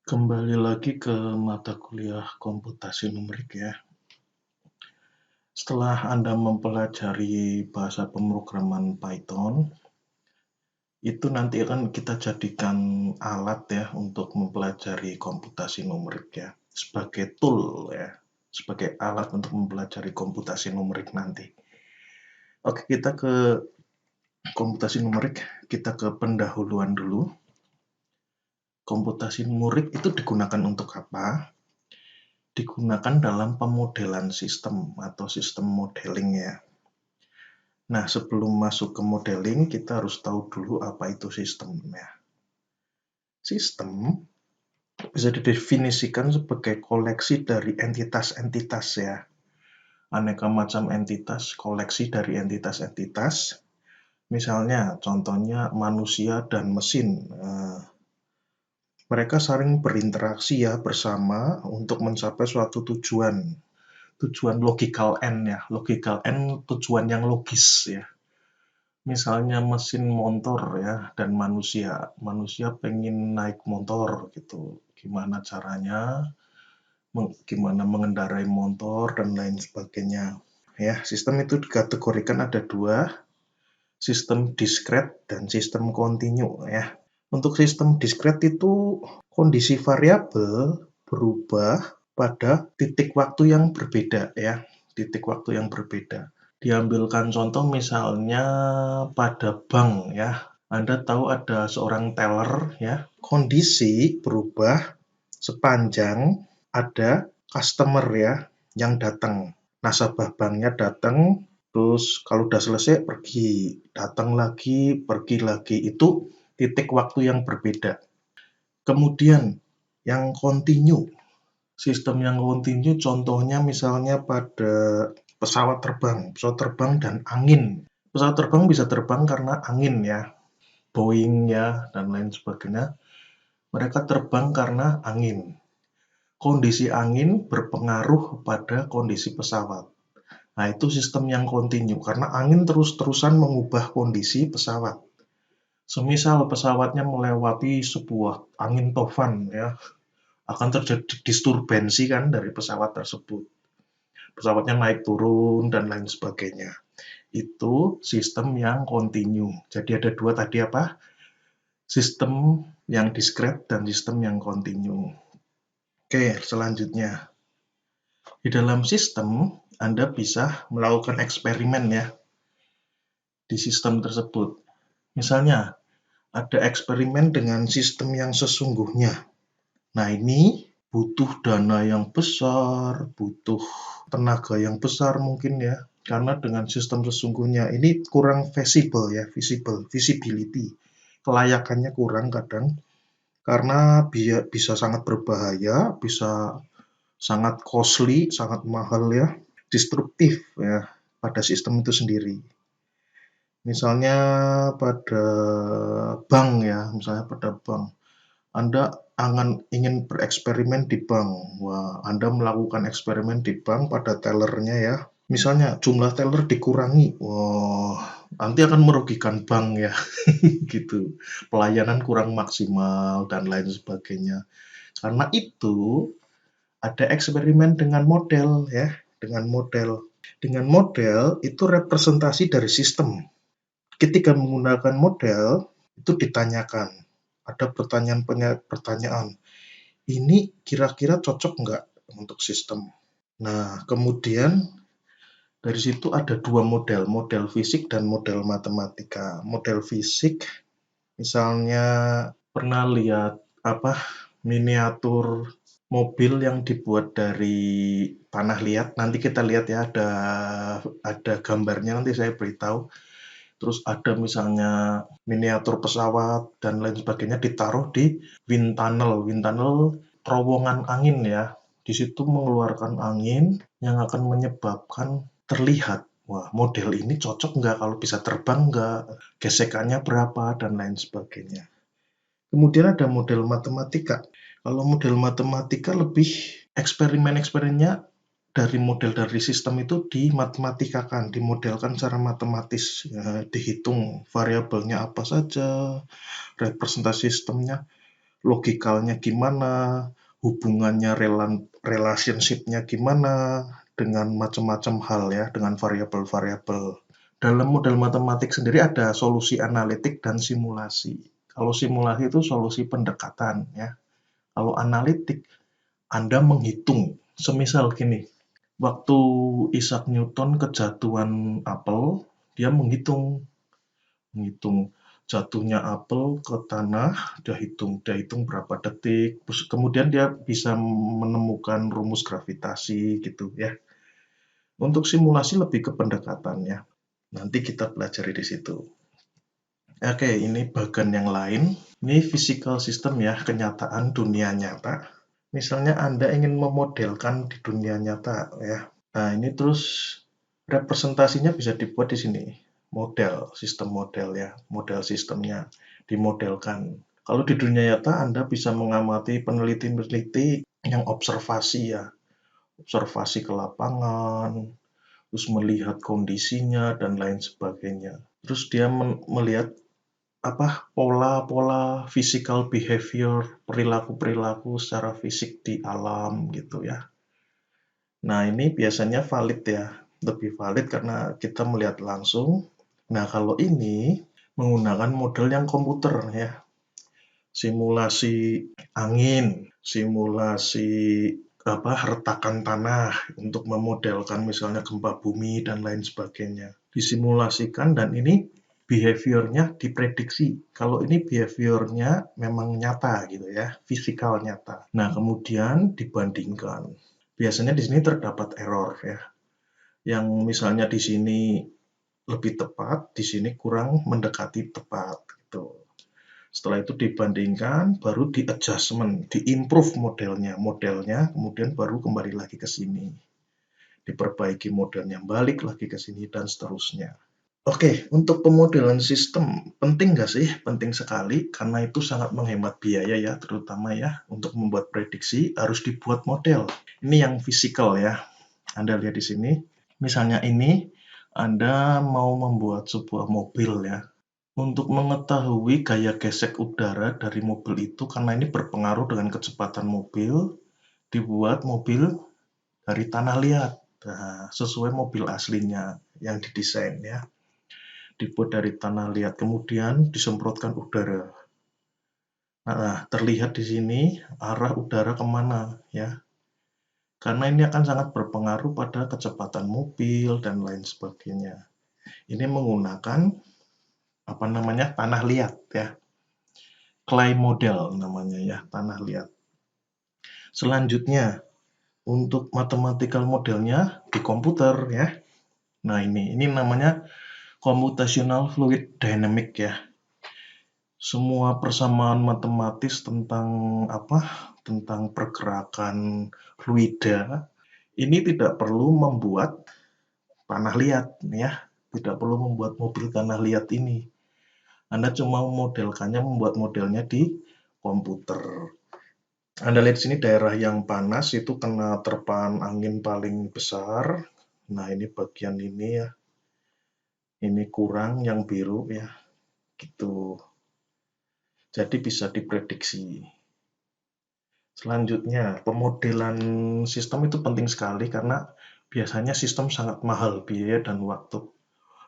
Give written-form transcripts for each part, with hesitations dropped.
Kembali lagi ke mata kuliah komputasi numerik ya. Setelah Anda mempelajari bahasa pemrograman Python, itu nanti akan kita jadikan alat ya untuk mempelajari komputasi numerik ya, sebagai tool ya, sebagai alat untuk mempelajari komputasi numerik nanti. Oke, kita ke komputasi numerik, kita ke pendahuluan dulu. Komputasi numerik itu digunakan untuk apa? Digunakan dalam pemodelan sistem atau sistem modeling ya. Nah, sebelum masuk ke modeling, kita harus tahu dulu apa itu sistem ya. Sistem bisa didefinisikan sebagai koleksi dari entitas-entitas ya. Aneka macam entitas, koleksi dari entitas-entitas. Misalnya, contohnya manusia dan mesin. Mereka saling berinteraksi ya bersama untuk mencapai suatu tujuan. Tujuan logical end ya. Logical end tujuan yang logis ya. Misalnya mesin motor ya dan manusia. Manusia pengen naik motor gitu. Gimana caranya? Gimana mengendarai motor dan lain sebagainya. Ya, sistem itu dikategorikan ada dua. Sistem diskret dan sistem kontinu ya. Untuk sistem diskret itu kondisi variabel berubah pada titik waktu yang berbeda ya. Titik waktu yang berbeda. Diambilkan contoh misalnya pada bank ya. Anda tahu ada seorang teller ya. Kondisi berubah sepanjang ada customer ya yang datang. Nasabah banknya datang, terus kalau udah selesai pergi, datang lagi, pergi lagi. Itu titik waktu yang berbeda. Kemudian yang kontinu. Sistem yang kontinu contohnya misalnya pada pesawat terbang dan angin. Pesawat terbang bisa terbang karena angin ya, Boeing ya, dan lain sebagainya. Mereka terbang karena angin. Kondisi angin berpengaruh pada kondisi pesawat. Nah, itu sistem yang kontinu, karena angin terus-terusan mengubah kondisi pesawat. Semisal pesawatnya melewati sebuah angin topan ya, akan terjadi disturbensi kan dari pesawat tersebut. Pesawatnya naik turun dan lain sebagainya. Itu sistem yang kontinu. Jadi ada dua tadi apa? Sistem yang diskret dan sistem yang kontinu. Oke, selanjutnya. Di dalam sistem, Anda bisa melakukan eksperimen ya di sistem tersebut. Misalnya, ada eksperimen dengan sistem yang sesungguhnya. Nah, ini butuh dana yang besar, butuh tenaga yang besar mungkin ya. Karena dengan sistem sesungguhnya ini kurang visibility. Kelayakannya kurang kadang. Karena bisa sangat berbahaya, bisa sangat costly, sangat mahal ya. Destruktif ya pada sistem itu sendiri. Misalnya pada bank ya, Anda ingin bereksperimen di bank. Wah, Anda melakukan eksperimen di bank pada tellernya ya. Misalnya jumlah teller dikurangi. Wah, nanti akan merugikan bank ya. Gitu. Pelayanan kurang maksimal dan lain sebagainya. Karena itu ada eksperimen dengan model ya, dengan model. Dengan model itu representasi dari sistem. Ketika menggunakan model itu ditanyakan, ada pertanyaan, ini kira-kira cocok nggak untuk sistem? Nah, kemudian dari situ ada dua model fisik dan model matematika. Model fisik, misalnya pernah lihat miniatur mobil yang dibuat dari tanah liat. Nanti kita lihat ya, ada gambarnya, nanti saya beritahu. Terus ada misalnya miniatur pesawat dan lain sebagainya ditaruh di wind tunnel. Wind tunnel terowongan angin ya. Di situ mengeluarkan angin yang akan menyebabkan terlihat, wah model ini cocok nggak kalau bisa terbang nggak, gesekannya berapa, dan lain sebagainya. Kemudian ada model matematika. Kalau model matematika lebih eksperimen-eksperimennya dari model dari sistem itu dimatematika-kan, dimodelkan secara matematis, ya, dihitung variabelnya apa saja, representasi sistemnya, logikalnya gimana, hubungannya relationship-nya gimana, dengan macam-macam hal ya, dengan variabel-variabel. Dalam model matematik sendiri ada solusi analitik dan simulasi. Kalau simulasi itu solusi pendekatan ya. Kalau analitik, Anda menghitung. Semisal gini, waktu Isaac Newton kejatuhan apel, dia menghitung jatuhnya apel ke tanah, dia hitung berapa detik, terus kemudian dia bisa menemukan rumus gravitasi gitu ya. Untuk simulasi lebih ke pendekatannya. Nanti kita pelajari di situ. Oke, ini bagian yang lain. Ini physical system ya, kenyataan dunia nyata. Misalnya Anda ingin memodelkan di dunia nyata ya. Nah, ini terus representasinya bisa dibuat di sini. Sistem model ya, model sistemnya dimodelkan. Kalau di dunia nyata Anda bisa mengamati peneliti-peneliti yang observasi ya, observasi ke lapangan, terus melihat kondisinya dan lain sebagainya. Terus dia melihat pola-pola physical behavior, perilaku-perilaku secara fisik di alam gitu ya. Nah, ini biasanya valid ya, lebih valid karena kita melihat langsung. Nah, kalau ini menggunakan model yang komputer ya, simulasi angin, simulasi retakan tanah untuk memodelkan misalnya gempa bumi dan lain sebagainya. Disimulasikan dan ini behavior-nya diprediksi. Kalau ini behavior-nya memang nyata gitu ya, fisikal nyata. Nah, kemudian dibandingkan. Biasanya di sini terdapat error ya. Yang misalnya di sini lebih tepat, di sini kurang mendekati tepat gitu. Setelah itu dibandingkan, baru di-adjustment, di-improve modelnya, kemudian baru kembali lagi ke sini. Diperbaiki modelnya, balik lagi ke sini, dan seterusnya. Oke, untuk pemodelan sistem, penting nggak sih? Penting sekali, karena itu sangat menghemat biaya ya, terutama ya, untuk membuat prediksi harus dibuat model. Ini yang fisikal ya, Anda lihat di sini. Misalnya ini, Anda mau membuat sebuah mobil ya. Untuk mengetahui gaya gesek udara dari mobil itu, karena ini berpengaruh dengan kecepatan mobil, dibuat mobil dari tanah liat. Nah, sesuai mobil aslinya yang didesain ya. Dibuat dari tanah liat, kemudian disemprotkan udara. Nah, terlihat di sini arah udara kemana ya. Karena ini akan sangat berpengaruh pada kecepatan mobil dan lain sebagainya. Ini menggunakan tanah liat ya. Clay model namanya ya, tanah liat. Selanjutnya, untuk mathematical modelnya di komputer ya. Nah, ini namanya computational fluid dynamic ya. Semua persamaan matematis tentang pergerakan fluida ini tidak perlu membuat tanah liat ya, tidak perlu membuat mobil tanah liat ini. Anda cuma membuat modelnya di komputer. Anda lihat sini daerah yang panas itu kena terpaan angin paling besar. Nah, ini bagian ini ya. Ini kurang yang biru ya. Gitu. Jadi bisa diprediksi. Selanjutnya, pemodelan sistem itu penting sekali karena biasanya sistem sangat mahal biaya dan waktu.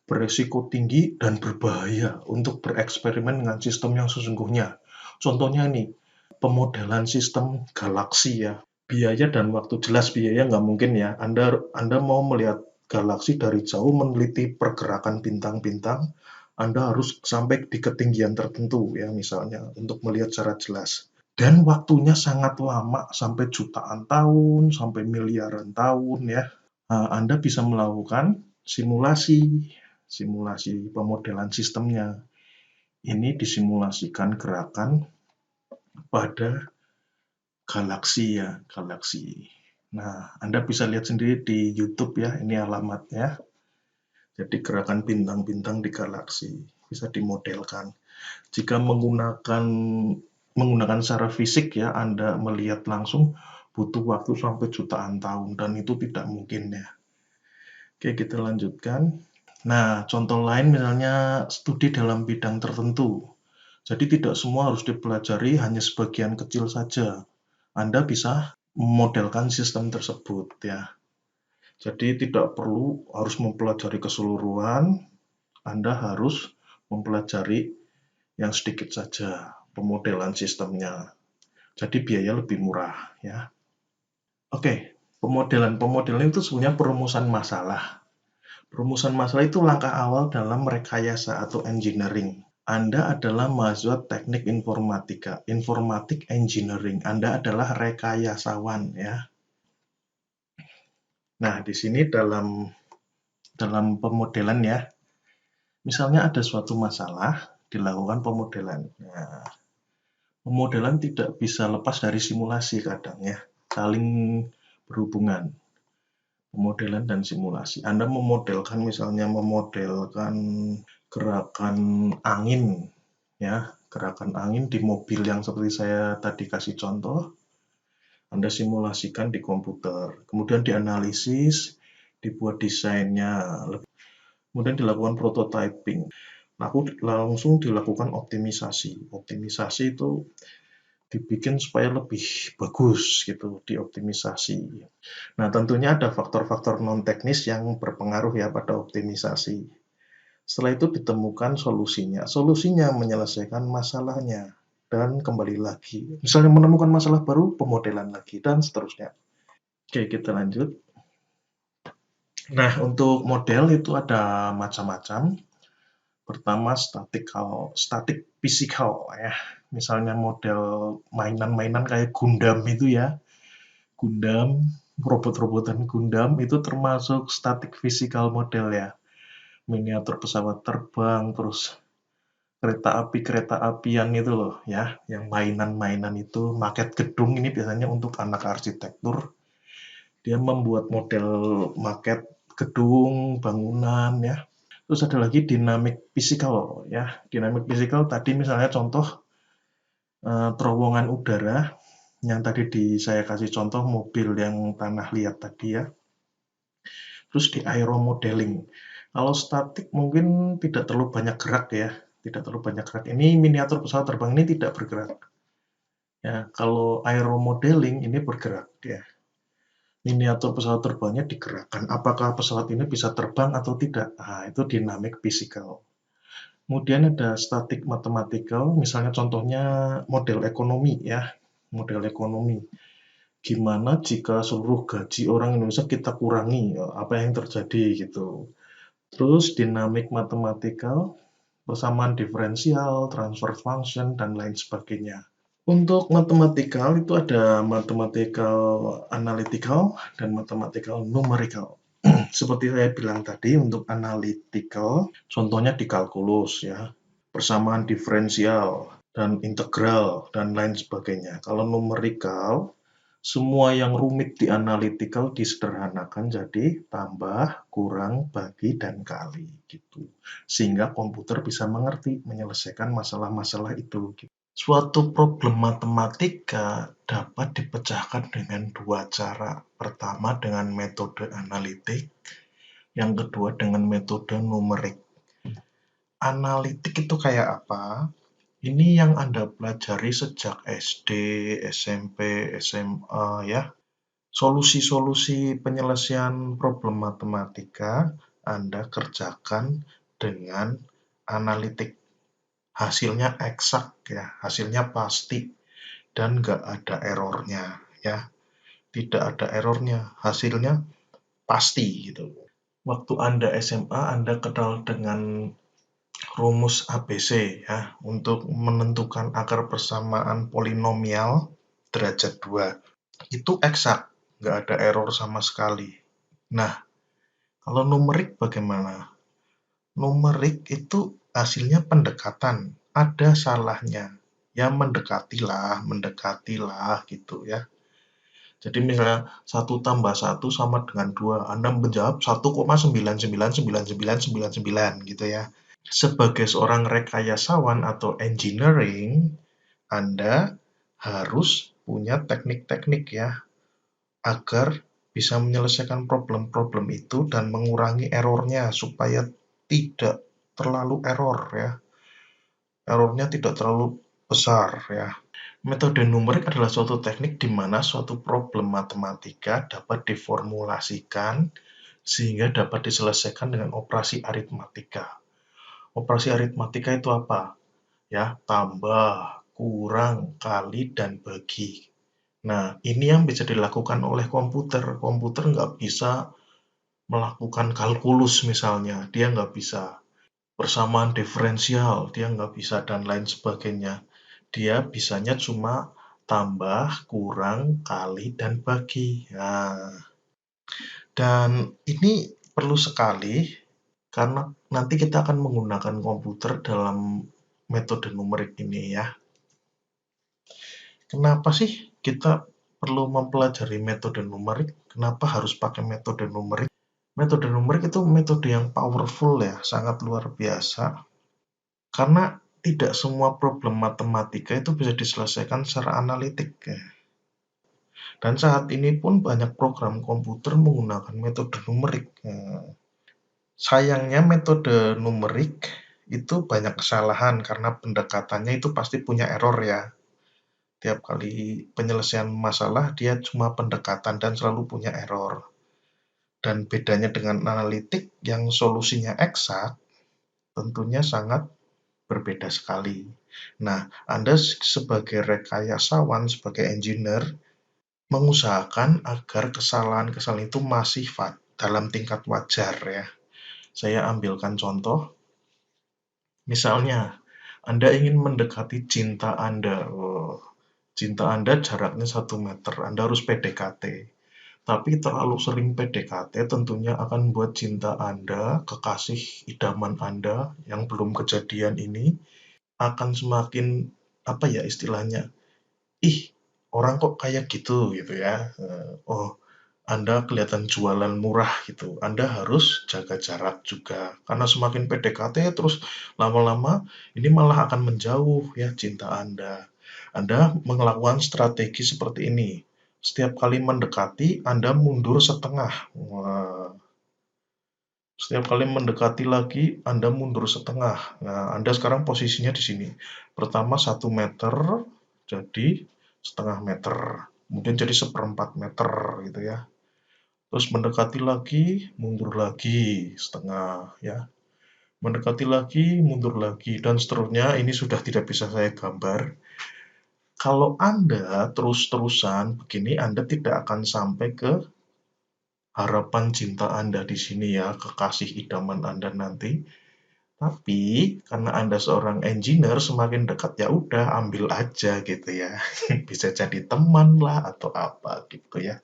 Beresiko tinggi dan berbahaya untuk bereksperimen dengan sistem yang sesungguhnya. Contohnya nih, pemodelan sistem galaksi ya. Biaya dan waktu, jelas biaya nggak mungkin ya. Anda mau melihat galaksi dari jauh, meneliti pergerakan bintang-bintang, Anda harus sampai di ketinggian tertentu ya misalnya untuk melihat secara jelas. Dan waktunya sangat lama, sampai jutaan tahun, sampai miliaran tahun ya. Anda bisa melakukan simulasi pemodelan sistemnya. Ini disimulasikan gerakan pada galaksi ya, galaksi. Nah, Anda bisa lihat sendiri di YouTube ya, ini alamatnya. Jadi gerakan bintang-bintang di galaksi bisa dimodelkan. Jika menggunakan secara fisik ya, Anda melihat langsung butuh waktu sampai jutaan tahun dan itu tidak mungkin ya. Oke, kita lanjutkan. Nah, contoh lain misalnya studi dalam bidang tertentu. Jadi tidak semua harus dipelajari, hanya sebagian kecil saja. Anda bisa memodelkan sistem tersebut ya. Jadi tidak perlu harus mempelajari keseluruhan, Anda harus mempelajari yang sedikit saja pemodelan sistemnya. Jadi biaya lebih murah ya. Oke, pemodelan itu sebenarnya perumusan masalah. Perumusan masalah itu langkah awal dalam rekayasa atau engineering. Anda adalah mahasiswa teknik informatika, informatik engineering. Anda adalah rekayasawan ya. Nah, di sini dalam pemodelan ya, misalnya ada suatu masalah, dilakukan pemodelan. Nah, pemodelan tidak bisa lepas dari simulasi kadang ya, saling berhubungan. Pemodelan dan simulasi. Anda memodelkan gerakan angin ya, gerakan angin di mobil yang seperti saya tadi kasih contoh, Anda simulasikan di komputer, kemudian dianalisis, dibuat desainnya, kemudian dilakukan prototyping, langsung dilakukan optimisasi. Optimisasi itu dibikin supaya lebih bagus gitu, dioptimisasi. Nah, tentunya ada faktor-faktor non-teknis yang berpengaruh ya pada optimisasi. Setelah itu ditemukan solusinya. Solusinya menyelesaikan masalahnya dan kembali lagi. Misalnya menemukan masalah baru, pemodelan lagi dan seterusnya. Oke, kita lanjut. Nah, untuk model itu ada macam-macam. Pertama static physical ya. Misalnya model mainan-mainan kayak Gundam itu ya. Gundam, robot-robotan Gundam itu termasuk static physical model ya. Miniatur pesawat terbang, terus kereta apian itu loh ya, yang mainan-mainan itu, maket gedung ini biasanya untuk anak arsitektur. Dia membuat model maket gedung, bangunan ya. Terus ada lagi dynamic physical ya. Dynamic physical tadi misalnya contoh terowongan udara yang tadi saya kasih contoh mobil yang tanah liat tadi ya. Terus di aeromodeling. Kalau statik mungkin tidak terlalu banyak gerak ya, tidak terlalu banyak gerak. Ini miniatur pesawat terbang ini tidak bergerak. Ya, kalau aeromodeling ini bergerak ya. Miniatur pesawat terbangnya digerakkan. Apakah pesawat ini bisa terbang atau tidak? Nah, itu dynamic physical. Kemudian ada static mathematical, misalnya contohnya model ekonomi ya, model ekonomi. Gimana jika seluruh gaji orang Indonesia kita kurangi, apa yang terjadi gitu. Terus dynamic mathematical, persamaan diferensial, transfer function, dan lain sebagainya. Untuk matematikal itu ada mathematical analytical dan mathematical numerical. Seperti saya bilang tadi, untuk analytical, contohnya di kalkulus ya, persamaan diferensial dan integral dan lain sebagainya. Kalau numerical, semua yang rumit di analytical disederhanakan jadi tambah, kurang, bagi, dan kali gitu. Sehingga komputer bisa mengerti menyelesaikan masalah-masalah itu. Suatu problem matematika dapat dipecahkan dengan dua cara. Pertama dengan metode analitik, yang kedua dengan metode numerik. Analitik itu kayak apa? Ini yang Anda pelajari sejak SD, SMP, SMA ya. Solusi-solusi penyelesaian problem matematika Anda kerjakan dengan analitik. Hasilnya eksak ya, hasilnya pasti dan nggak ada errornya ya. Tidak ada errornya, hasilnya pasti gitu. Waktu Anda SMA, Anda kenal dengan rumus ABC ya, untuk menentukan akar persamaan polinomial derajat 2. Itu eksak, nggak ada error sama sekali. Nah, kalau numerik bagaimana? Numerik itu hasilnya pendekatan, ada salahnya. Ya mendekatilah gitu ya. Jadi misalnya 1 tambah 1 sama dengan 2, Anda menjawab 1,9999999 gitu ya. Sebagai seorang rekayasawan atau engineering, Anda harus punya teknik-teknik ya, agar bisa menyelesaikan problem-problem itu dan mengurangi errornya supaya tidak terlalu error ya. errornya tidak terlalu besar ya. Metode numerik adalah suatu teknik di mana suatu problem matematika dapat diformulasikan sehingga dapat diselesaikan dengan operasi aritmatika. Operasi aritmatika itu apa? Ya, tambah, kurang, kali, dan bagi. Nah, ini yang bisa dilakukan oleh komputer. Komputer nggak bisa melakukan kalkulus misalnya, dia nggak bisa. Persamaan diferensial, dia nggak bisa, dan lain sebagainya. Dia bisanya cuma tambah, kurang, kali, dan bagi. Nah, dan ini perlu sekali karena nanti kita akan menggunakan komputer dalam metode numerik ini ya. Kenapa sih kita perlu mempelajari metode numerik? Kenapa harus pakai metode numerik? Metode numerik itu metode yang powerful ya, sangat luar biasa. Karena tidak semua problem matematika itu bisa diselesaikan secara analitik ya. Dan saat ini pun banyak program komputer menggunakan metode numerik. Sayangnya metode numerik itu banyak kesalahan karena pendekatannya itu pasti punya error ya. Tiap kali penyelesaian masalah dia cuma pendekatan dan selalu punya error. Dan bedanya dengan analitik yang solusinya eksak, tentunya sangat berbeda sekali. Nah, Anda sebagai rekayasawan, sebagai engineer, mengusahakan agar kesalahan-kesalahan itu masih dalam tingkat wajar ya. Saya ambilkan contoh, misalnya Anda ingin mendekati cinta Anda. Oh, cinta Anda jaraknya 1 meter, Anda harus PDKT. Tapi terlalu sering PDKT tentunya akan membuat cinta Anda, kekasih idaman Anda yang belum kejadian ini, akan semakin, apa ya istilahnya, ih orang kok kayak gitu gitu ya. Oh, Anda kelihatan jualan murah gitu. Anda harus jaga jarak juga. Karena semakin PDKT terus lama-lama ini malah akan menjauh ya cinta Anda. Anda melakukan strategi seperti ini. Setiap kali mendekati, Anda mundur setengah. Wah, setiap kali mendekati lagi, Anda mundur setengah. Nah, Anda sekarang posisinya di sini. Pertama 1 meter, jadi setengah meter. Kemudian jadi 1/4 meter gitu ya. Terus mendekati lagi, mundur lagi setengah ya. Mendekati lagi, mundur lagi, dan seterusnya. Ini sudah tidak bisa saya gambar. Kalau Anda terus-terusan begini, Anda tidak akan sampai ke harapan cinta Anda di sini ya, kekasih idaman Anda nanti. Tapi karena Anda seorang engineer, semakin dekat ya udah ambil aja gitu ya. Bisa jadi teman lah atau apa gitu ya.